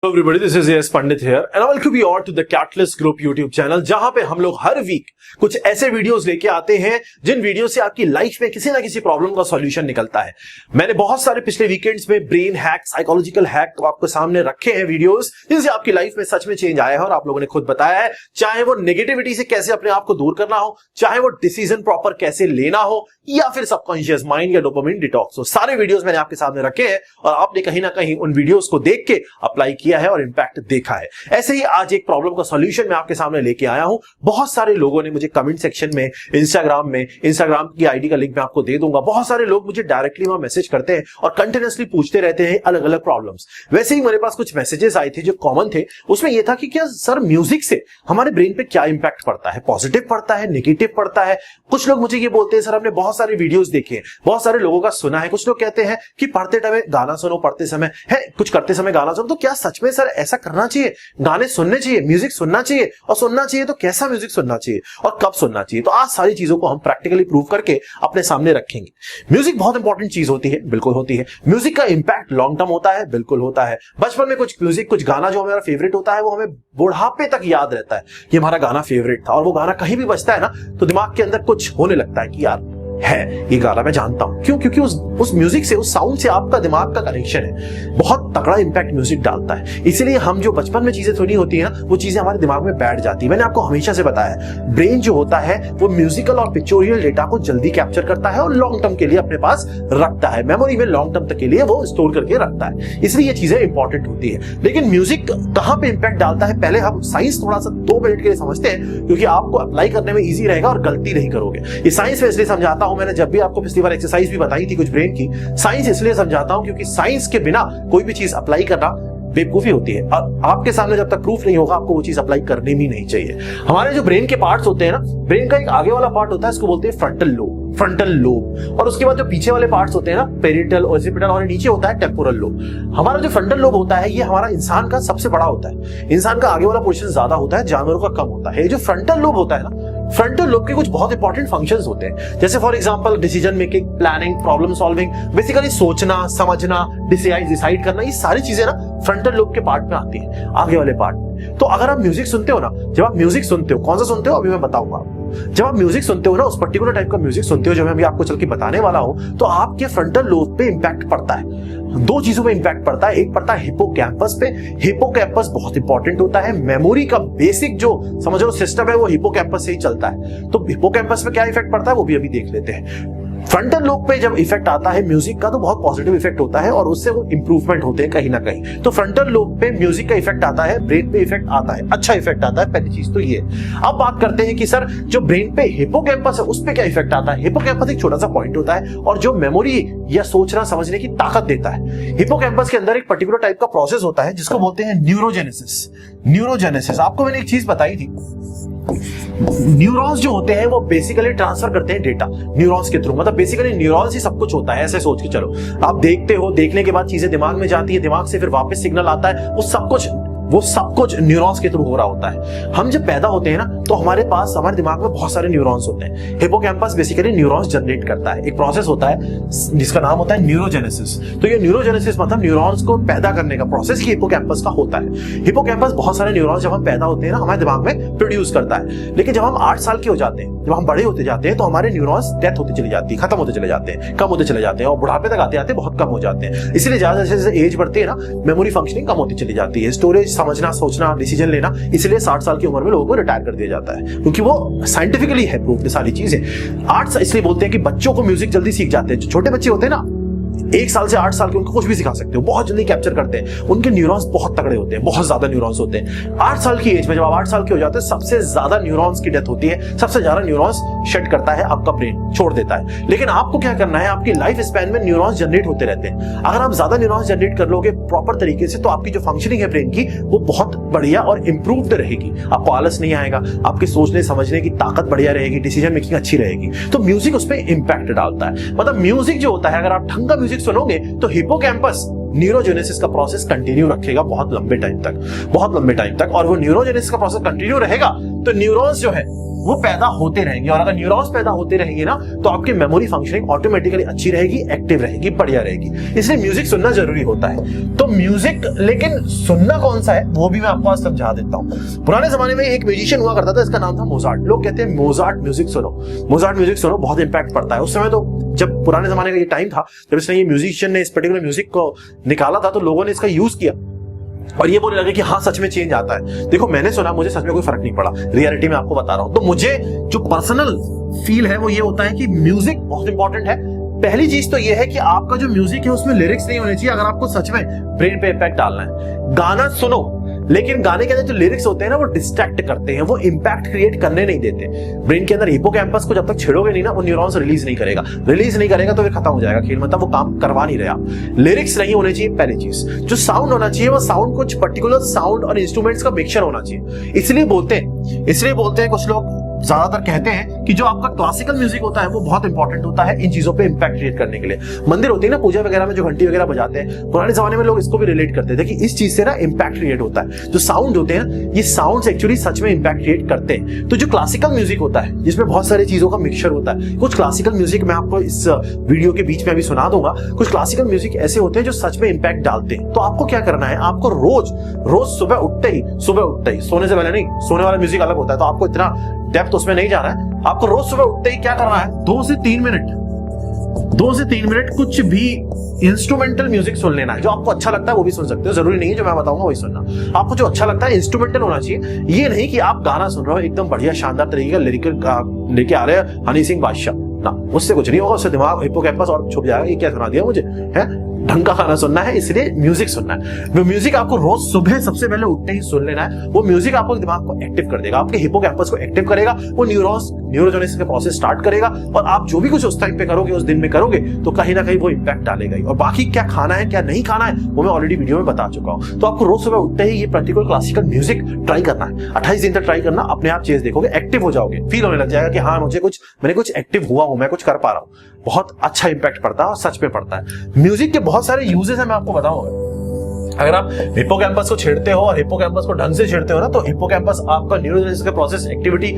Hello everybody, this is Yes Pandit here and I welcome you all to the Catalyst Group YouTube channel जहां पे हम लोग हर week कुछ ऐसे videos लेके आते हैं जिन वीडियो से आपकी लाइफ में किसी ना किसी प्रॉब्लम का सॉल्यूशन निकलता है। मैंने बहुत सारे पिछले वीकेंड्स में ब्रेन हैक, साइकोलॉजिकल हैक तो आपको सामने रखे हैं वीडियोस जिनसे आपकी लाइफ में सच में चेंज आया है और आप लोगों ने खुद बताया है, चाहे वो नेगेटिविटी से कैसे अपने आप को दूर करना हो, चाहे वो डिसीजन प्रॉपर कैसे लेना हो या फिर सबकॉन्शियस माइंड या डोपामिन डिटॉक्स हो। सारे वीडियोस मैंने आपके सामने रखे हैं और आपने कहीं ना कहीं उन वीडियोस को देख के अप्लाई किया है और इंपैक्ट देखा है। ऐसे ही आज एक प्रॉब्लम का सॉल्यूशन मैं आपके सामने लेके आया हूं। बहुत सारे लोगों ने मुझे कमेंट सेक्शन में, इंस्टाग्राम की आईडी का लिंक मैं आपको दे दूंगा, बहुत सारे लोग मुझे डायरेक्टली वहां मैसेज करते हैं और कंटिन्यूअसली पूछते रहते हैं अलग अलग प्रॉब्लम्स। वैसे ही मेरे पास कुछ मैसेजेस आए थे जो कॉमन थे। उसमें यह था कि क्या सर म्यूजिक से हमारे ब्रेन पे क्या इंपैक्ट पड़ता है, पॉजिटिव पड़ता है, नेगेटिव पड़ता है। कुछ लोग मुझे ये बोलते हैं सर हमने बहुत सारे वीडियोस देखे, बहुत सारे लोगों का सुना है। कुछ लोग कहते हैं कि पढ़ते समय गाना सुनो, पढ़ते समय है कुछ करते समय गाना सुनो। तो क्या सच में सर ऐसा करना चाहिए? गाने सुनने चाहिए, म्यूजिक सुनना चाहिए, और सुनना चाहिए तो कैसा म्यूजिक सुनना चाहिए और कब सुनना चाहिए? तो आज सारी चीजों को हम प्रैक्टिकली प्रूव करके अपने सामने रखेंगे। म्यूजिक बहुत इंपॉर्टेंट चीज होती है, बिल्कुल होती है। म्यूजिक का इंपैक्ट लॉन्ग टर्म होता है, बिल्कुल होता है। बचपन में कुछ म्यूजिक, कुछ गाना जो हमारा फेवरेट होता है वो हमें बुढ़ापे तक याद रहता है कि हमारा गाना फेवरेट था, और वो गाना कहीं भी बजता है ना तो दिमाग के अंदर कुछ होने लगता है कि यार है ये गाना मैं जानता हूं। क्यों? क्योंकि उस म्यूजिक से, उस साउंड से आपका दिमाग का कनेक्शन है। बहुत तगड़ा इंपैक्ट म्यूजिक डालता है। इसीलिए हम जो बचपन में चीजें सुनी होती है ना, वो चीजें हमारे दिमाग में बैठ जाती है। मैंने आपको हमेशा से बताया है, ब्रेन जो होता है वो म्यूजिकल और पिक्चोरियल डेटा को जल्दी कैप्चर करता है और लॉन्ग टर्म के लिए अपने पास रखता है, मेमोरी में लॉन्ग टर्म तक के लिए वो स्टोर करके रखता है। इसलिए ये चीजें इंपॉर्टेंट होती है। लेकिन म्यूजिक कहां पे इंपैक्ट डालता है, पहले हम साइंस थोड़ा सा 2 मिनट के लिए समझते हैं, क्योंकि आपको अप्लाई करने में ईजी रहेगा और गलती नहीं करोगे। ये साइंस में इसलिए समझाता हूं, मैंने जब भी आपको पिछली बार एक्सरसाइज भी बताई थी कुछ ब्रेन की, साइंस इसलिए समझाता हूं क्योंकि साइंस के बिना कोई भी चीज अप्लाई करना बेवकूफी होती है। और आपके सामने जब तक प्रूफ नहीं होगा आपको वो चीज अप्लाई करनी भी नहीं चाहिए। हमारे जो ब्रेन के पार्ट्स होते हैं ना, ब्रेन का एक आगे वाला पार्ट होता है, इसको बोलते हैं फ्रंटल लोब, और उसके बाद जो पीछे वाले पार्ट्स होते हैं ना, पेरिटल, ओसिपिटल, और नीचे होता है टेम्पोरल लोब। हमारा जो फ्रंटल लोब होता है ये हमारा इंसान का सबसे बड़ा होता है। इंसान का आगे वाला पोर्शन ज्यादा होता है, जानवरों का कम होता है। जो फ्रंटल लोब होता है ना, फ्रंटल लोब के कुछ बहुत इंपॉर्टेंट फंक्शंस होते हैं, जैसे for example decision making, planning, problem solving, basically सोचना, समझना, डिसाइड करना। ये सारी चीजें ना फ्रंटल लोब के पार्ट में आती है, आगे वाले पार्ट में। तो अगर आप म्यूजिक सुनते हो ना, जब आप म्यूजिक सुनते हो, कौन सा सुनते हो अभी मैं बताऊंगा आपको। जब आप म्यूजिक सुनते हो ना, उस पर्टिकुलर टाइप का म्यूजिक सुनते हो जो मैं अभी आपको चल के बताने वाला हूं, तो आपके फ्रंटल लोब पे इंपैक्ट पड़ता है। 2 चीजों पे इंपैक्ट पड़ता है। एक पड़ता है हिपोकैम्पस पे। हिपोकैम्पस बहुत इंपॉर्टेंट होता है, मेमोरी का बेसिक जो समझ लो सिस्टम है वो हिपोकैम्पस से ही चलता है। तो हिपोकैम्पस पे क्या इफेक्ट पड़ता है वो भी अभी देख लेते हैं। फ्रंटल लोब पे जब इफेक्ट आता है म्यूजिक का तो बहुत पॉजिटिव इफेक्ट होता है और उससे वो इंप्रूवमेंट होते हैं कहीं ना कहीं। तो फ्रंटल लोब पे म्यूजिक का इफेक्ट आता है, ब्रेन पे इफेक्ट आता है, अच्छा इफेक्ट आता है। पहली चीज तो ये। अब बात करते हैं कि सर जो ब्रेन पे हिपोकैम्पस है उस पे क्या इफेक्ट आता है। हिपोकैम्पस एक छोटा सा पॉइंट होता है और जो मेमोरी या सोचना समझने की ताकत देता है। हिपोकैम्पस के अंदर एक पर्टिकुलर टाइप का प्रोसेस होता है जिसको बोलते हैं न्यूरोजेनेसिस। आपको मैंने एक चीज बताई थी, न्यूरॉन्स जो होते हैं वो बेसिकली ट्रांसफर करते हैं डेटा न्यूरॉन्स के थ्रू। मतलब बेसिकली न्यूरॉन्स ही सब कुछ होता है, ऐसे सोच के चलो। आप देखते हो, देखने के बाद चीजें दिमाग में जाती है, दिमाग से फिर वापस सिग्नल आता है, वो सब कुछ न्यूरॉन्स के थ्रू हो रहा होता है। हम जब पैदा होते हैं ना तो हमारे पास, हमारे दिमाग में बहुत सारे न्यूरॉन्स होते हैं। हिपोकैम्पस बेसिकली न्यूरॉन्स जनरेट करता है। एक प्रोसेस होता है जिसका नाम होता है न्यूरोजेनेसिस। तो ये न्यूरोजेनेसिस मतलब न्यूरॉन्स को पैदा करने का प्रोसेस ही हिपोकैम्पस का होता है। हिपोकैम्पस बहुत सारे न्यूरॉन्स जब हम पैदा होते हैं ना हमारे दिमाग में प्रोड्यूस करता है। लेकिन जब हम 8 साल के हो जाते हैं, जब हम बड़े होते जाते हैं, तो हमारे न्यूरॉन्स डेथ होती चली जाती है, खत्म होते चले जाते हैं, कम होते चले जाते हैं, और बुढ़ापे तक आते आते बहुत कम हो जाते हैं। इसलिए ज्यादा जैसे एज बढ़ती है ना, मेमोरी फंक्शनिंग कम होती चली जाती है, स्टोरेज, समझना, सोचना, डिसीजन लेना। इसलिए 60 साल की उम्र में लोगों को रिटायर कर दिया जाता है, क्योंकि वो साइंटिफिकली है प्रूफ सारी चीजें। 8 इसलिए बोलते हैं कि बच्चों को म्यूजिक जल्दी सीख जाते हैं। जो छोटे बच्चे होते हैं ना, 1 साल से 8 साल के, उनको कुछ भी सिखा सकते हो, बहुत जल्दी कैप्चर करते हैं। उनके न्यूरॉन्स बहुत तगड़े होते हैं, बहुत ज्यादा न्यूरॉन्स होते हैं। 8 साल की एज में जब आप 8 साल के हो जाते हैं, सबसे ज्यादा न्यूरॉन्स की डेथ होती है, सबसे ज्यादा न्यूरॉन्स शेड करता है आपका ब्रेन, छोड़ देता है। लेकिन आपको क्या करना है, आपकी लाइफ स्पैन में न्यूरॉन्स जनरेट होते रहते हैं। अगर आप ज्यादा न्यूरॉन्स जनरेट कर लोगे प्रॉपर तरीके से, तो आपकी जो फंक्शनिंग है ब्रेन की वो बहुत बढ़िया और इंप्रूव्ड रहेगी। आपको आलस नहीं आएगा, आपके सोचने समझने की ताकत बढ़िया रहेगी, डिसीजन मेकिंग अच्छी रहेगी। तो म्यूजिक उस पर इंपैक्ट डालता है। मतलब म्यूजिक जो होता है, अगर आप ढंग का म्यूजिक सुनोगे तो हिपोकैम्पस न्यूरोजेनेसिस का प्रोसेस कंटिन्यू रखेगा बहुत लंबे टाइम तक, और वो न्यूरोजेनेसिस का प्रोसेस कंटिन्यू रहेगा तो न्यूरॉन्स जो है वो पैदा होते रहेंगे, और अगर न्यूरॉन्स पैदा होते रहेंगे ना तो आपकी मेमोरी फंक्शनिंग ऑटोमेटिकली अच्छी रहेगी, एक्टिव रहेगी, बढ़िया रहेगी। इसलिए म्यूजिक सुनना जरूरी होता है। तो म्यूजिक लेकिन सुनना कौन सा है वो भी मैं आपको आज समझा देता हूं। पुराने जमाने में एक म्यूजिशियन हुआ करता था, इसका नाम था मोजार्ट। लोग कहते हैं मोजार्ट म्यूजिक सुनो, मोजार्ट म्यूजिक सुनो, बहुत इंपैक्ट पड़ता है। उस समय तो जब पुराने जमाने का ये टाइम था जब इसने ये म्यूजिशियन ने इस पर्टिकुलर म्यूजिक को निकाला था, तो लोगों ने इसका यूज किया और ये बोलने लगे कि हाँ सच में चेंज आता है। देखो मैंने सुना, मुझे सच में कोई फर्क नहीं पड़ा, रियलिटी में आपको बता रहा हूं। तो मुझे जो पर्सनल फील है वो ये होता है कि म्यूजिक बहुत इंपॉर्टेंट है। पहली चीज तो ये है कि आपका जो म्यूजिक है उसमें लिरिक्स नहीं होने चाहिए अगर आपको सच में ब्रेन पे इफेक्ट डालना है। गाना सुनो, लेकिन गाने के अंदर जो लिरिक्स होते हैं ना वो डिस्ट्रैक्ट करते हैं, वो इंपैक्ट क्रिएट करने नहीं देते। ब्रेन के अंदर हिपोकैम्पस को जब तक छेड़ोगे नहीं ना, वो न्यूरॉन्स रिलीज नहीं करेगा तो फिर खत्म हो जाएगा खेल, मतलब वो काम करवा नहीं रहा। लिरिक्स नहीं होने चाहिए पहली चीज। जो साउंड होना चाहिए वो साउंड कुछ पर्टिकुलर साउंड और इंस्ट्रूमेंट्स का मिक्सचर होना चाहिए। इसलिए बोलते हैं कुछ लोग ज्यादातर कहते हैं कि जो आपका क्लासिकल म्यूजिक होता है वो बहुत इंपॉर्टेंट होता है इन चीजों पे इंपैक्ट क्रिएट करने के लिए। मंदिर होती है ना, पूजा वगैरह में जो घंटी वगैरह बजाते हैं, पुराने जमाने में लोग इसको भी रिलेट करते थे कि इस चीज से ना इंपैक्ट क्रिएट होता है। जो साउंड होते हैं ये साउंड्स एक्चुअली सच में इंपैक्ट क्रिएट करते हैं। तो जो क्लासिकल म्यूजिक होता है जिसमें बहुत सारी चीजों का मिक्सचर होता है, कुछ क्लासिकल म्यूजिक मैं आपको इस वीडियो के बीच में अभी सुना दूंगा। कुछ क्लासिकल म्यूजिक ऐसे होते हैं जो सच में इंपैक्ट डालते हैं। तो आपको क्या करना है, आपको रोज सुबह उठते ही सोने से पहले नहीं, सोने वाला म्यूजिक अलग होता है तो आपको इतना डेप्थ उसमें नहीं जाना है। आपको रोज सुबह उठते ही क्या करना है, 2 से 3 मिनट कुछ भी इंस्ट्रूमेंटल म्यूजिक सुन लेना है। जो आपको अच्छा लगता है वो भी सुन सकते हो, जरूरी नहीं है जो मैं बताऊंगा वही सुनना। आपको जो अच्छा लगता है इंस्ट्रूमेंटल होना चाहिए। ये नहीं कि आप गाना सुन रहे हो एकदम बढ़िया शानदार तरीके का लिरिकल लेके आ रहे हैं हनी सिंह बादशाह ना, उससे कुछ नहीं होगा, उससे दिमाग हिपोकैम्पस और छुप जाएगा। ये क्या सुना दिया मुझे है, ढंग का गाना सुनना है, इसलिए म्यूजिक सुनना है। वो म्यूजिक आपको रोज सुबह सबसे पहले उठते ही सुन लेना है। वो म्यूजिक आपको दिमाग को एक्टिव कर देगा, आपके हिपोकैम्पस को एक्टिव करेगा, वो न्यूरोजेनेसिस का प्रोसेस स्टार्ट करेगा और आप जो भी कुछ उस टाइम पे करोगे, उस दिन में करोगे तो कहीं ना कहीं वो इंपैक्ट डालेगा ही। और बाकी क्या खाना है क्या नहीं खाना है वो मैं ऑलरेडी वीडियो में बता चुका हूं। तो आपको रोज सुबह उठते ही ये पर्टिकुलर क्लासिकल म्यूजिक ट्राई करना है। 28 दिन तक ट्राई करना, अपने आप चेंज देखोगे, एक्टिव हो जाओगे, फील होने लग जाएगा कि हाँ मैंने कुछ एक्टिव हुआ हूं, मैं कुछ कर पा रहा हूं। बहुत अच्छा इंपैक्ट पड़ता है और सच में पड़ता है। म्यूजिक के बहुत सारे यूजेस है, मैं आपको बताऊंगा। अगर आप हिपोकैम्पस को छेड़ते हो और हिपोकैम्पस को ढंग से छेड़ते हो ना, तो हिपोकैम्पस आपका न्यूरोजेनेसिस का प्रोसेस एक्टिविटी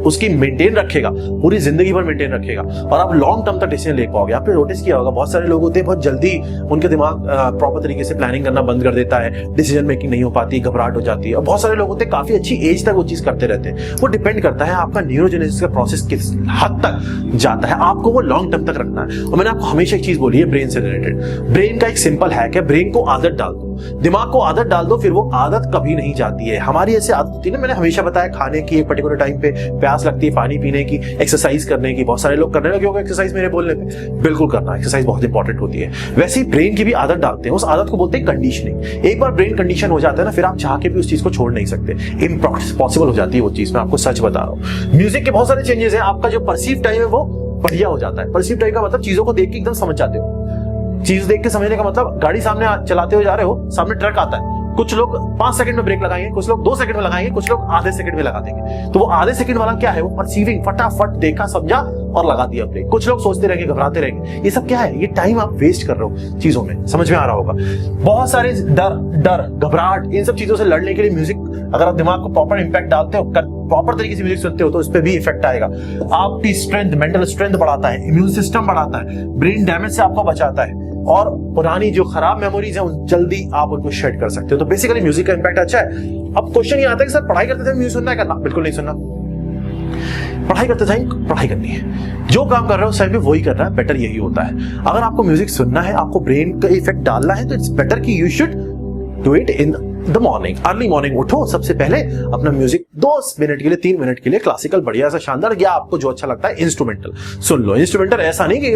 उसकी मेंटेन रखेगा, पूरी जिंदगी भर मेंटेन रखेगा और आप लॉन्ग टर्म तक डिसीजन ले पाओगे। आपने नोटिस किया होगा बहुत सारे लोग होते हैं बहुत जल्दी उनके दिमाग प्रॉपर तरीके से प्लानिंग करना बंद कर देता है, डिसीजन मेकिंग नहीं हो पाती, घबराहट हो जाती है। और बहुत सारे लोग होते हैं काफी अच्छी एज तक वो चीज करते रहते हैं। वो डिपेंड करता है आपका न्यूरोजेनेसिस का प्रोसेस किस हद तक जाता है, आपको वो लॉन्ग टर्म तक रखना है। और मैंने आपको हमेशा एक चीज बोली है ब्रेन से रिलेटेड, ब्रेन का एक सिंपल हैक है, ब्रेन को आदत डाल दो, दिमाग को आदत डाल दो, फिर वो आदत कभी नहीं जाती है। हमारी ऐसे आदत होती है ना, मैंने हमेशा बताया खाने की एक पर्टिकुलर टाइम पे प्यास लगती है, पानी पीने की, एक्सरसाइज करने की, बहुत सारे लोग करने लगे होंगे एक्सरसाइज मेरे बोलने पे, बिल्कुल करना, एक्सरसाइज बहुत इंपॉर्टेंट होती है। वैसे ही ब्रेन की भी आदत डालते हैं, उस आदत को बोलते हैं कंडीशनिंग। एक बार ब्रेन कंडीशन हो जाता है ना, फिर आप चाह के भी उस चीज को छोड़ नहीं सकते, इम्पॉसिबल हो जाती है वो चीज। मैं आपको सच बता रहा हूँ। म्यूजिक के बहुत सारे चेंजेस हैं, आपका जो परसीव टाइम है वो बढ़िया हो जाता है। परसीव टाइम का मतलब चीजों को देख के एकदम समझ जाते हो। चीज देख के समझने का मतलब, गाड़ी सामने चलाते हुए जा रहे हो, सामने ट्रक आता है, कुछ लोग 5 सेकंड में ब्रेक लगाएंगे, कुछ लोग 2 सेकंड में लगाएंगे, कुछ लोग आधे सेकंड में लगा देंगे। तो वो आधे सेकंड वाला क्या है, वो परसीविंग, फटाफट देखा समझा और लगा दिया ब्रेक। कुछ लोग सोचते रहेंगे, घबराते रहेंगे। ये सब क्या है, ये टाइम आप वेस्ट कर रहे हो चीजों में, समझ में आ रहा होगा। बहुत सारे डर घबराहट, इन सब चीजों से लड़ने के लिए म्यूजिक, अगर आप दिमाग को प्रॉपर इंपैक्ट डालते हो, प्रॉपर तरीके से म्यूजिक सुनते हो, तो इस पे भी इफेक्ट आएगा। आपकी स्ट्रेंथ, मेंटल स्ट्रेंथ बढ़ाता है, इम्यून सिस्टम बढ़ाता है, ब्रेन डैमेज से आपको बचाता है और पुरानी जो खराब मेमोरीज है जल्दी आप उनको शेड कर सकते हो। तो बेसिकली म्यूजिक का इंपैक्ट अच्छा है। अब क्वेश्चन ये आता है कि सर पढ़ाई करते थे म्यूजिक सुनना है करना? बिल्कुल नहीं सुनना। पढ़ाई करते टाइम पढ़ाई करनी है, जो काम कर रहे हो उस टाइम पे वही करना है, बेटर यही होता है। अगर आपको म्यूजिक सुनना है, आपको ब्रेन का इफेक्ट डालना है, तो इट्स बेटर कि you should do it in the morning. Early morning उठो, सबसे पहले अपना म्यूजिक 2 मिनट के लिए 3 मिनट के लिए क्लासिकल बढ़िया सा शानदार, या आपको जो अच्छा लगता है इंस्ट्रूमेंटल सुन लो। इंस्ट्रूमेंटल ऐसा नहीं कि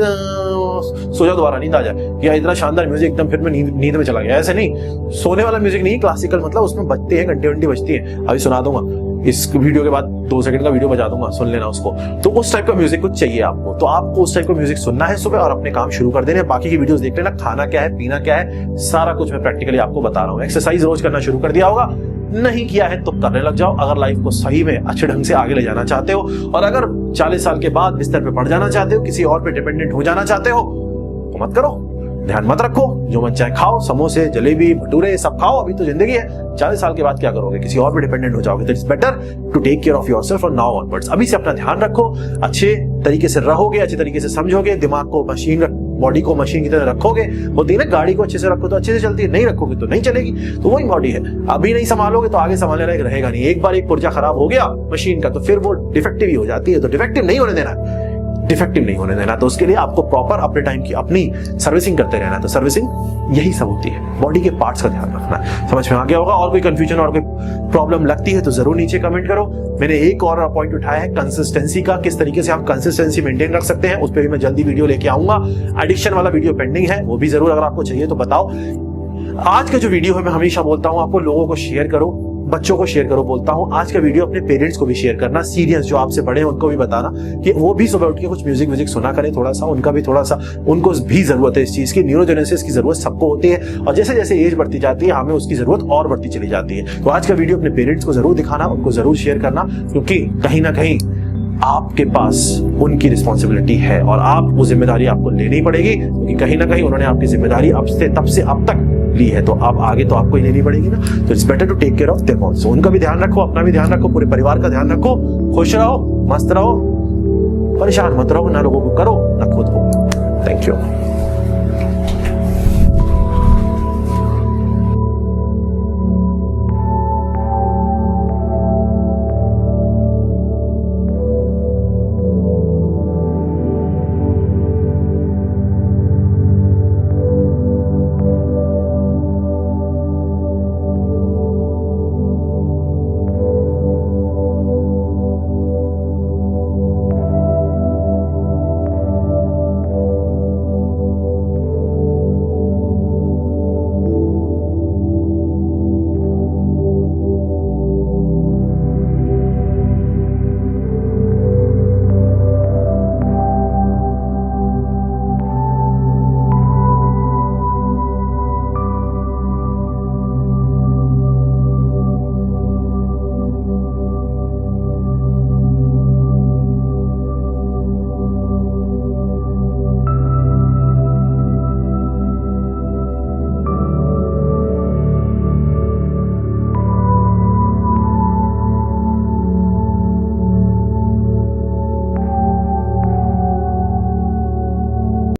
सो जाओ दोबारा नींद आ जाए, या इतना शानदार म्यूजिक एकदम फिर मैं नींद में चला गया, ऐसे नहीं। सोने वाला म्यूजिक नहीं, क्लासिकल मतलब उसमें बजते हैं, घंटे बजती है। अभी सुना दूंगा इस वीडियो के बाद, 2 सेकंड का वीडियो बजा दूंगा, सुन लेना उसको। तो उस टाइप का म्यूजिक कुछ चाहिए आपको, तो आपको उस टाइप का म्यूजिक सुनना है सुबह और अपने काम शुरू कर देने। बाकी की वीडियोस देख लेना, खाना क्या है, पीना क्या है, सारा कुछ मैं प्रैक्टिकली आपको बता रहा हूँ। एक्सरसाइज रोज करना शुरू कर दिया होगा, नहीं किया है तो करने लग जाओ। अगर लाइफ को सही में अच्छे ढंग से आगे ले जाना चाहते हो, और अगर 40 साल के बाद बिस्तर पे पड़ जाना चाहते हो, किसी और पे डिपेंडेंट हो जाना चाहते हो, तो मत करो। ध्यान मत रखो, जो मन चाहे खाओ, समोसे जलेबी भटूरे सब खाओ, अभी तो जिंदगी है। 40 साल के बाद क्या करोगे, किसी और पे डिपेंडेंट हो जाओगे। तो it's better to take care of yourself from now onwards. अभी से अपना ध्यान रखो, अच्छे तरीके से रहोगे, अच्छे तरीके से समझोगे, दिमाग को मशीन, बॉडी को मशीन की तरह रखोगे। होती है ना, गाड़ी को अच्छे से रखो तो अच्छे से चलती है, नहीं रखोगे तो नहीं चलेगी। तो वही बॉडी है, अभी नहीं संभालोगे तो आगे संभालने लायक रहेगा नहीं। एक बार एक पुर्जा खराब हो गया मशीन का तो फिर वो डिफेक्टिव ही हो जाती है। तो डिफेक्टिव नहीं होने देना, डिफेक्टिव नहीं होने देना। तो उसके लिए आपको प्रॉपर अपने टाइम की अपनी सर्विसिंग करते रहना। तो सर्विसिंग यही सब होती है, बॉडी के पार्ट्स का ध्यान रखना। समझ में आ गया होगा। और कोई कंफ्यूजन और कोई प्रॉब्लम लगती है तो जरूर नीचे कमेंट करो। मैंने एक और पॉइंट उठाया है कंसिस्टेंसी का, किस तरीके से हम कंसिस्टेंसी मेंटेन रख सकते हैं, उस पर भी मैं जल्दी वीडियो लेके आऊंगा। एडिक्शन वाला वीडियो पेंडिंग है, वो भी जरूर अगर आपको चाहिए तो बताओ। आज का जो वीडियो है, मैं हमेशा बोलता हूं आपको, लोगों को शेयर करो, बच्चों को शेयर करो बोलता हूं। आज का वीडियो अपने पेरेंट्स को भी शेयर करना, सीरियस जो आपसे बड़े हैं उनको भी बताना कि वो भी सुबह उठ के कुछ म्यूजिक सुना करें थोड़ा सा, उनका भी थोड़ा सा, उनको भी जरूरत है इस चीज की। न्यूरोजेनेसिस की जरूरत सबको होती है और जैसे जैसे एज बढ़ती जाती है हमें उसकी जरूरत और बढ़ती चली जाती है। तो आज का वीडियो अपने पेरेंट्स को जरूर दिखाना, उनको जरूर शेयर करना, क्योंकि कहीं ना कहीं आपके पास उनकी रिस्पॉन्सिबिलिटी है और आप वो जिम्मेदारी आपको लेनी पड़ेगी, क्योंकि कहीं ना कहीं उन्होंने आपकी जिम्मेदारी तब से अब तक ली है, तो अब आगे तो आपको ही लेनी पड़ेगी ना। तो it's better to take care of them also. उनका भी ध्यान रखो, अपना भी ध्यान रखो, पूरे परिवार का ध्यान रखो, खुश रहो, मस्त रहो, परेशान मत रहो, ना लोगों को करो ना खुद को। Thank you.